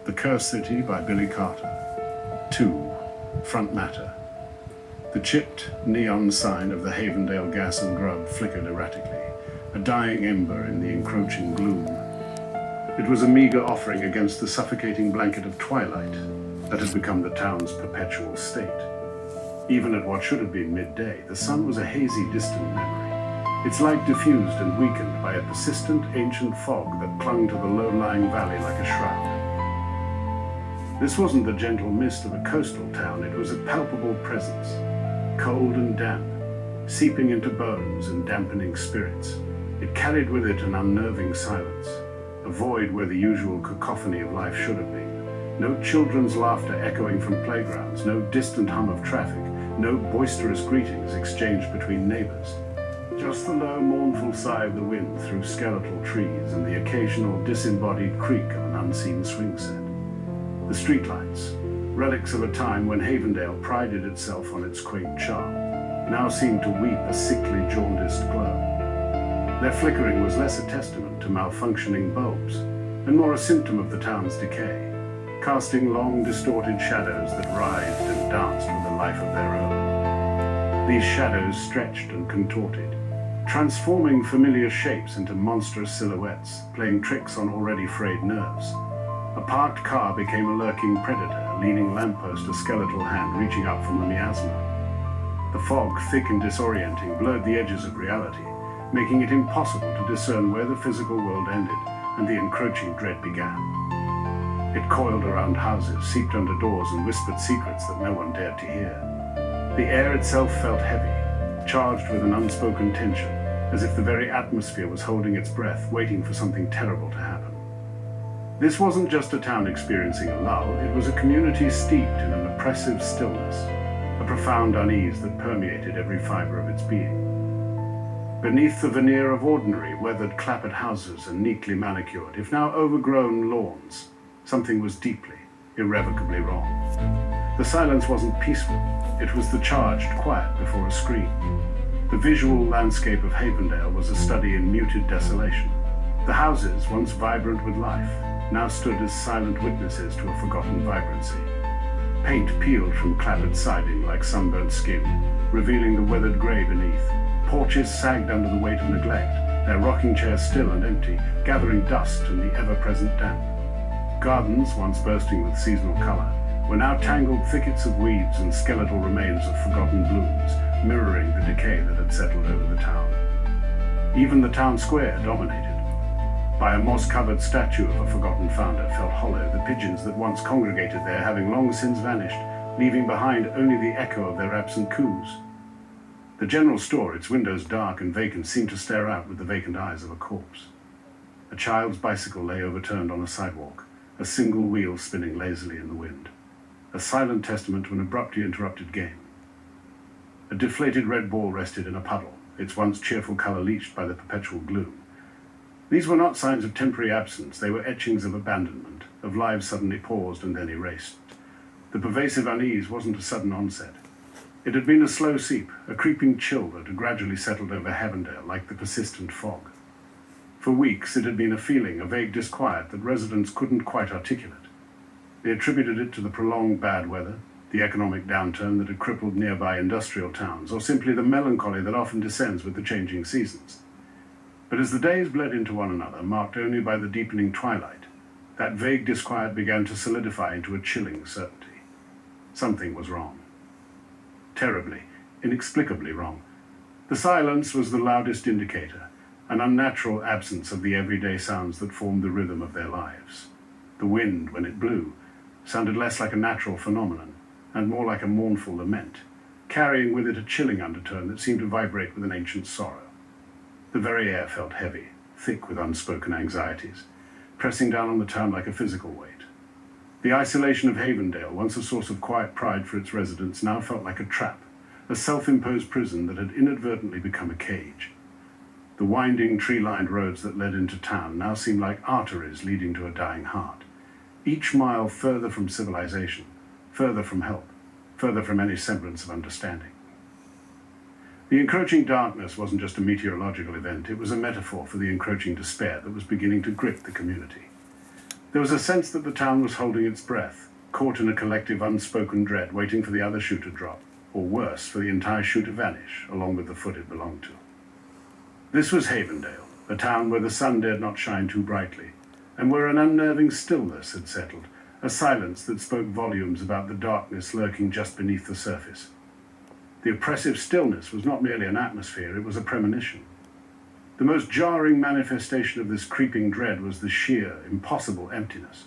The Cursed City by Billy Carter. 2. Front Matter. The chipped neon sign of the Havendale Gas and Grub flickered erratically, a dying ember in the encroaching gloom. It was a meager offering against the suffocating blanket of twilight that had become the town's perpetual state. Even at what should have been midday, the sun was a hazy, distant memory, its light diffused and weakened by a persistent, ancient fog that clung to the low-lying valley like a shroud. This wasn't the gentle mist of a coastal town, it was a palpable presence, cold and damp, seeping into bones and dampening spirits. It carried with it an unnerving silence, a void where the usual cacophony of life should have been. No children's laughter echoing from playgrounds, no distant hum of traffic, no boisterous greetings exchanged between neighbors. Just the low, mournful sigh of the wind through skeletal trees and the occasional disembodied creak of an unseen swing set. The streetlights, relics of a time when Havendale prided itself on its quaint charm, now seemed to weep a sickly, jaundiced glow. Their flickering was less a testament to malfunctioning bulbs, and more a symptom of the town's decay, casting long, distorted shadows that writhed and danced with a life of their own. These shadows stretched and contorted, transforming familiar shapes into monstrous silhouettes, playing tricks on already frayed nerves. A parked car became a lurking predator, a leaning lamppost a skeletal hand reaching up from the miasma. The fog, thick and disorienting, blurred the edges of reality, making it impossible to discern where the physical world ended and the encroaching dread began. It coiled around houses, seeped under doors, and whispered secrets that no one dared to hear. The air itself felt heavy, charged with an unspoken tension, as if the very atmosphere was holding its breath, waiting for something terrible to happen. This wasn't just a town experiencing a lull, it was a community steeped in an oppressive stillness, a profound unease that permeated every fiber of its being. Beneath the veneer of ordinary, weathered clapboard houses and neatly manicured, if now overgrown lawns, something was deeply, irrevocably wrong. The silence wasn't peaceful, it was the charged quiet before a scream. The visual landscape of Havendale was a study in muted desolation. The houses, once vibrant with life, now stood as silent witnesses to a forgotten vibrancy. Paint peeled from clapboard siding like sunburnt skin, revealing the weathered grey beneath. Porches sagged under the weight of neglect, their rocking chairs still and empty, gathering dust and the ever-present damp. Gardens, once bursting with seasonal colour, were now tangled thickets of weeds and skeletal remains of forgotten blooms, mirroring the decay that had settled over the town. Even the town square dominated. By a moss-covered statue of a forgotten founder felt hollow, the pigeons that once congregated there having long since vanished, leaving behind only the echo of their absent coos. The general store, its windows dark and vacant, seemed to stare out with the vacant eyes of a corpse. A child's bicycle lay overturned on a sidewalk, a single wheel spinning lazily in the wind, a silent testament to an abruptly interrupted game. A deflated red ball rested in a puddle, its once cheerful colour leached by the perpetual gloom. These were not signs of temporary absence, they were etchings of abandonment, of lives suddenly paused and then erased. The pervasive unease wasn't a sudden onset. It had been a slow seep, a creeping chill that had gradually settled over Havendale like the persistent fog. For weeks it had been a feeling, a vague disquiet that residents couldn't quite articulate. They attributed it to the prolonged bad weather, the economic downturn that had crippled nearby industrial towns, or simply the melancholy that often descends with the changing seasons. But as the days bled into one another, marked only by the deepening twilight, that vague disquiet began to solidify into a chilling certainty. Something was wrong. Terribly, inexplicably wrong. The silence was the loudest indicator, an unnatural absence of the everyday sounds that formed the rhythm of their lives. The wind, when it blew, sounded less like a natural phenomenon, and more like a mournful lament, carrying with it a chilling undertone that seemed to vibrate with an ancient sorrow. The very air felt heavy, thick with unspoken anxieties, pressing down on the town like a physical weight. The isolation of Havendale, once a source of quiet pride for its residents, now felt like a trap, a self-imposed prison that had inadvertently become a cage. The winding, tree-lined roads that led into town now seemed like arteries leading to a dying heart, each mile further from civilization, further from help, further from any semblance of understanding. The encroaching darkness wasn't just a meteorological event, it was a metaphor for the encroaching despair that was beginning to grip the community. There was a sense that the town was holding its breath, caught in a collective unspoken dread, waiting for the other shoe to drop, or worse, for the entire shoe to vanish, along with the foot it belonged to. This was Havendale, a town where the sun dared not shine too brightly, and where an unnerving stillness had settled, a silence that spoke volumes about the darkness lurking just beneath the surface. The oppressive stillness was not merely an atmosphere, it was a premonition. The most jarring manifestation of this creeping dread was the sheer, impossible emptiness.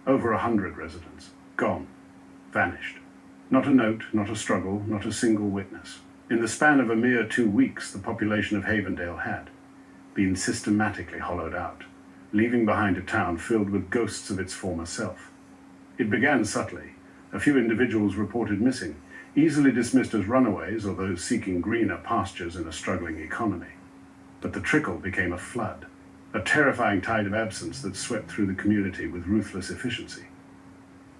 Over 100 residents. Gone. Vanished. Not a note, not a struggle, not a single witness. In the span of a mere 2 weeks, the population of Havendale had been systematically hollowed out, leaving behind a town filled with ghosts of its former self. It began subtly. A few individuals reported missing, easily dismissed as runaways or those seeking greener pastures in a struggling economy. But the trickle became a flood, a terrifying tide of absence that swept through the community with ruthless efficiency.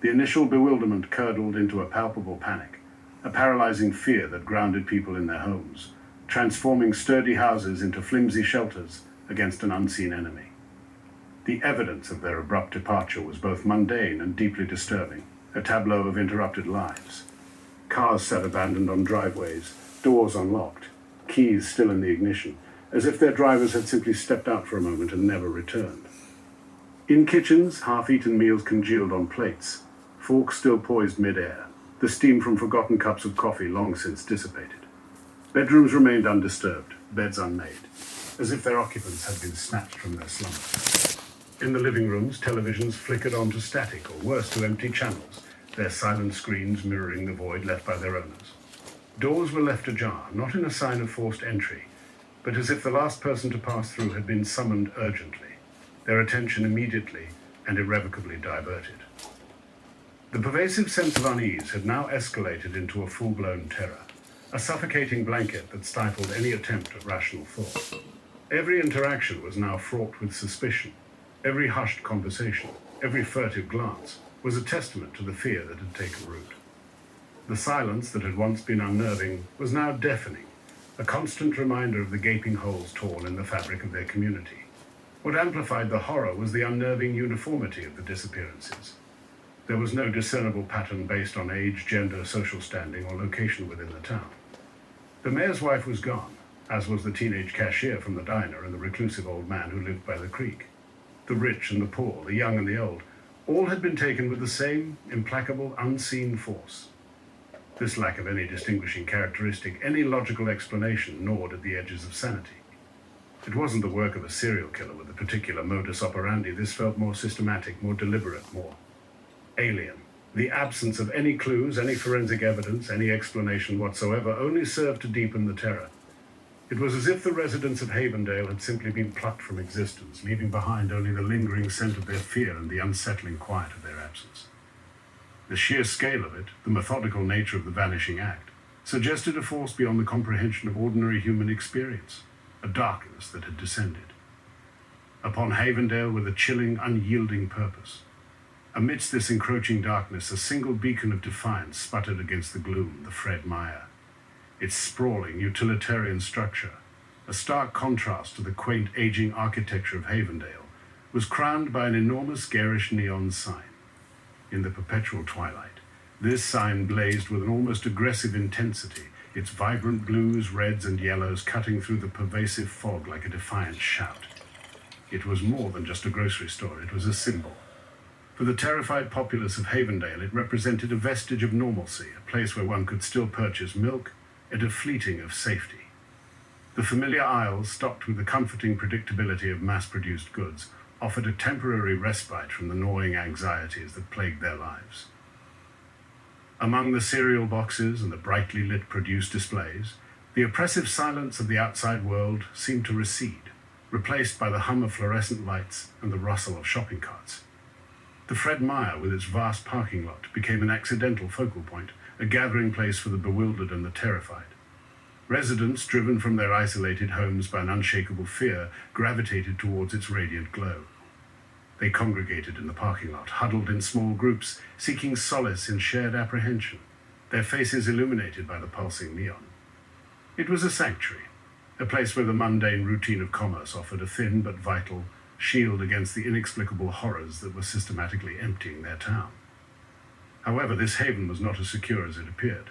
The initial bewilderment curdled into a palpable panic, a paralyzing fear that grounded people in their homes, transforming sturdy houses into flimsy shelters against an unseen enemy. The evidence of their abrupt departure was both mundane and deeply disturbing, a tableau of interrupted lives. Cars sat abandoned on driveways, doors unlocked, keys still in the ignition, as if their drivers had simply stepped out for a moment and never returned. In kitchens, half-eaten meals congealed on plates, forks still poised mid-air, the steam from forgotten cups of coffee long since dissipated. Bedrooms remained undisturbed, beds unmade, as if their occupants had been snatched from their slumber. In the living rooms, televisions flickered onto static, or worse, to empty channels, their silent screens mirroring the void left by their owners. Doors were left ajar, not in a sign of forced entry, but as if the last person to pass through had been summoned urgently, their attention immediately and irrevocably diverted. The pervasive sense of unease had now escalated into a full-blown terror, a suffocating blanket that stifled any attempt at rational thought. Every interaction was now fraught with suspicion. Every hushed conversation, every furtive glance, was a testament to the fear that had taken root. The silence that had once been unnerving was now deafening, a constant reminder of the gaping holes torn in the fabric of their community. What amplified the horror was the unnerving uniformity of the disappearances. There was no discernible pattern based on age, gender, social standing, or location within the town. The mayor's wife was gone, as was the teenage cashier from the diner and the reclusive old man who lived by the creek. The rich and the poor, the young and the old, all had been taken with the same implacable, unseen force. This lack of any distinguishing characteristic, any logical explanation, gnawed at the edges of sanity. It wasn't the work of a serial killer with a particular modus operandi. This felt more systematic, more deliberate, more alien. The absence of any clues, any forensic evidence, any explanation whatsoever only served to deepen the terror. It was as if the residents of Havendale had simply been plucked from existence, leaving behind only the lingering scent of their fear and the unsettling quiet of their absence. The sheer scale of it, the methodical nature of the vanishing act, suggested a force beyond the comprehension of ordinary human experience, a darkness that had descended upon Havendale with a chilling, unyielding purpose. Amidst this encroaching darkness, a single beacon of defiance sputtered against the gloom, the Fred Meyer. Its sprawling, utilitarian structure, a stark contrast to the quaint, aging architecture of Havendale, was crowned by an enormous, garish neon sign. In the perpetual twilight, this sign blazed with an almost aggressive intensity, its vibrant blues, reds, and yellows cutting through the pervasive fog like a defiant shout. It was more than just a grocery store, it was a symbol. For the terrified populace of Havendale, it represented a vestige of normalcy, a place where one could still purchase milk, and a fleeting of safety. The familiar aisles, stocked with the comforting predictability of mass-produced goods, offered a temporary respite from the gnawing anxieties that plagued their lives. Among the cereal boxes and the brightly lit produce displays, the oppressive silence of the outside world seemed to recede, replaced by the hum of fluorescent lights and the rustle of shopping carts. The Fred Meyer, with its vast parking lot, became an accidental focal point, a gathering place for the bewildered and the terrified. Residents, driven from their isolated homes by an unshakable fear, gravitated towards its radiant glow. They congregated in the parking lot, huddled in small groups, seeking solace in shared apprehension, their faces illuminated by the pulsing neon. It was a sanctuary, a place where the mundane routine of commerce offered a thin but vital, shield against the inexplicable horrors that were systematically emptying their town. However, this haven was not as secure as it appeared.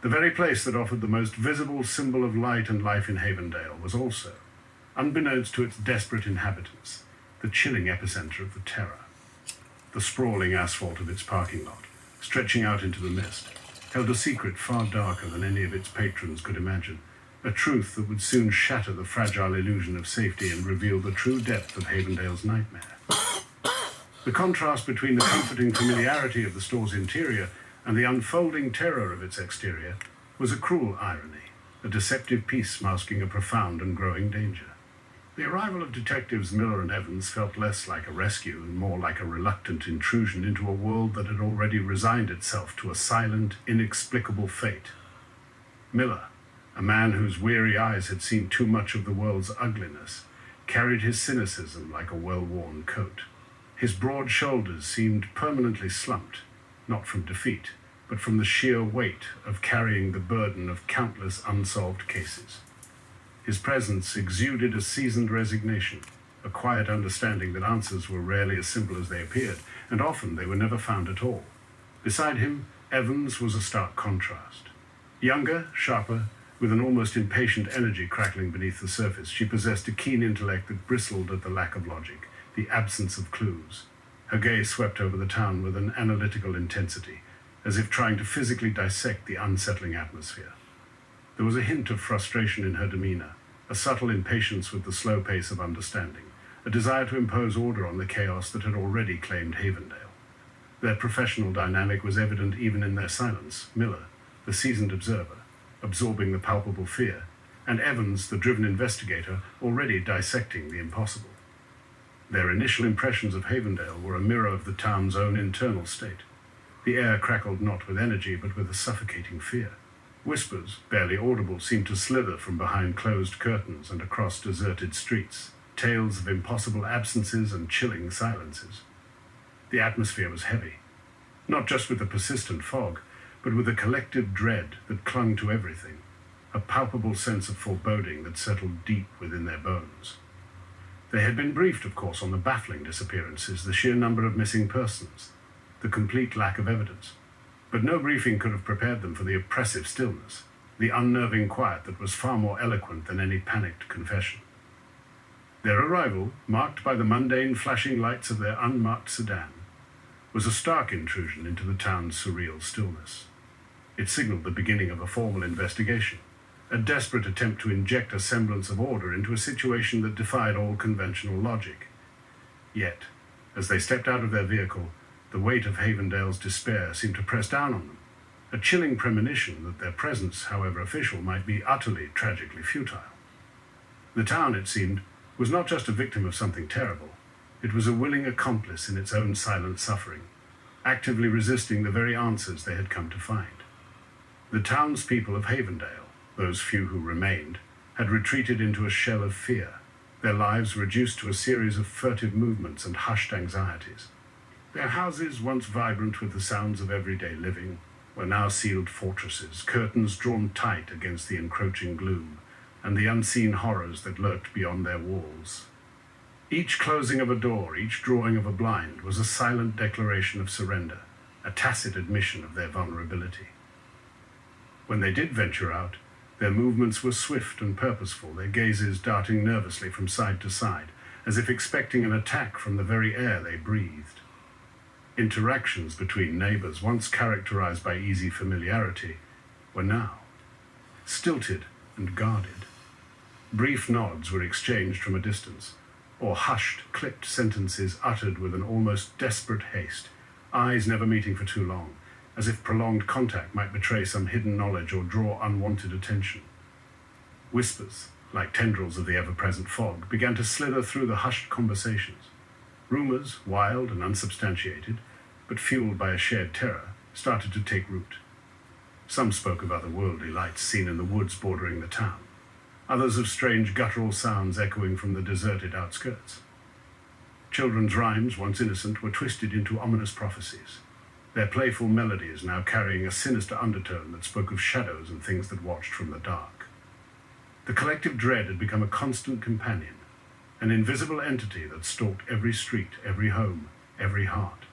The very place that offered the most visible symbol of light and life in Havendale was also, unbeknownst to its desperate inhabitants, the chilling epicenter of the terror. The sprawling asphalt of its parking lot, stretching out into the mist, held a secret far darker than any of its patrons could imagine, a truth that would soon shatter the fragile illusion of safety and reveal the true depth of Havendale's nightmare. The contrast between the comforting familiarity of the store's interior and the unfolding terror of its exterior was a cruel irony, a deceptive piece masking a profound and growing danger. The arrival of detectives Miller and Evans felt less like a rescue and more like a reluctant intrusion into a world that had already resigned itself to a silent, inexplicable fate. Miller, a man whose weary eyes had seen too much of the world's ugliness, carried his cynicism like a well-worn coat. His broad shoulders seemed permanently slumped, not from defeat, but from the sheer weight of carrying the burden of countless unsolved cases. His presence exuded a seasoned resignation, a quiet understanding that answers were rarely as simple as they appeared, and often they were never found at all. Beside him, Evans was a stark contrast. Younger, sharper, with an almost impatient energy crackling beneath the surface, she possessed a keen intellect that bristled at the lack of logic, the absence of clues. Her gaze swept over the town with an analytical intensity, as if trying to physically dissect the unsettling atmosphere. There was a hint of frustration in her demeanor, a subtle impatience with the slow pace of understanding, a desire to impose order on the chaos that had already claimed Havendale. Their professional dynamic was evident even in their silence. Miller, the seasoned observer, absorbing the palpable fear, and Evans, the driven investigator, already dissecting the impossible. Their initial impressions of Havendale were a mirror of the town's own internal state. The air crackled not with energy, but with a suffocating fear. Whispers, barely audible, seemed to slither from behind closed curtains and across deserted streets, tales of impossible absences and chilling silences. The atmosphere was heavy, not just with the persistent fog, but with a collective dread that clung to everything, a palpable sense of foreboding that settled deep within their bones. They had been briefed, of course, on the baffling disappearances, the sheer number of missing persons, the complete lack of evidence. But no briefing could have prepared them for the oppressive stillness, the unnerving quiet that was far more eloquent than any panicked confession. Their arrival, marked by the mundane flashing lights of their unmarked sedan, was a stark intrusion into the town's surreal stillness. It signaled the beginning of a formal investigation, a desperate attempt to inject a semblance of order into a situation that defied all conventional logic. Yet, as they stepped out of their vehicle, the weight of Havendale's despair seemed to press down on them, a chilling premonition that their presence, however official, might be utterly, tragically futile. The town, it seemed, was not just a victim of something terrible. It was a willing accomplice in its own silent suffering, actively resisting the very answers they had come to find. The townspeople of Havendale, those few who remained, had retreated into a shell of fear, their lives reduced to a series of furtive movements and hushed anxieties. Their houses, once vibrant with the sounds of everyday living, were now sealed fortresses, curtains drawn tight against the encroaching gloom, and the unseen horrors that lurked beyond their walls. Each closing of a door, each drawing of a blind, was a silent declaration of surrender, a tacit admission of their vulnerability. When they did venture out, their movements were swift and purposeful, their gazes darting nervously from side to side, as if expecting an attack from the very air they breathed. Interactions between neighbors, once characterized by easy familiarity, were now stilted and guarded. Brief nods were exchanged from a distance, or hushed, clipped sentences uttered with an almost desperate haste, eyes never meeting for too long, as if prolonged contact might betray some hidden knowledge or draw unwanted attention. Whispers, like tendrils of the ever-present fog, began to slither through the hushed conversations. Rumors, wild and unsubstantiated, but fueled by a shared terror, started to take root. Some spoke of otherworldly lights seen in the woods bordering the town, others of strange guttural sounds echoing from the deserted outskirts. Children's rhymes, once innocent, were twisted into ominous prophecies, their playful melodies now carrying a sinister undertone that spoke of shadows and things that watched from the dark. The collective dread had become a constant companion, an invisible entity that stalked every street, every home, every heart.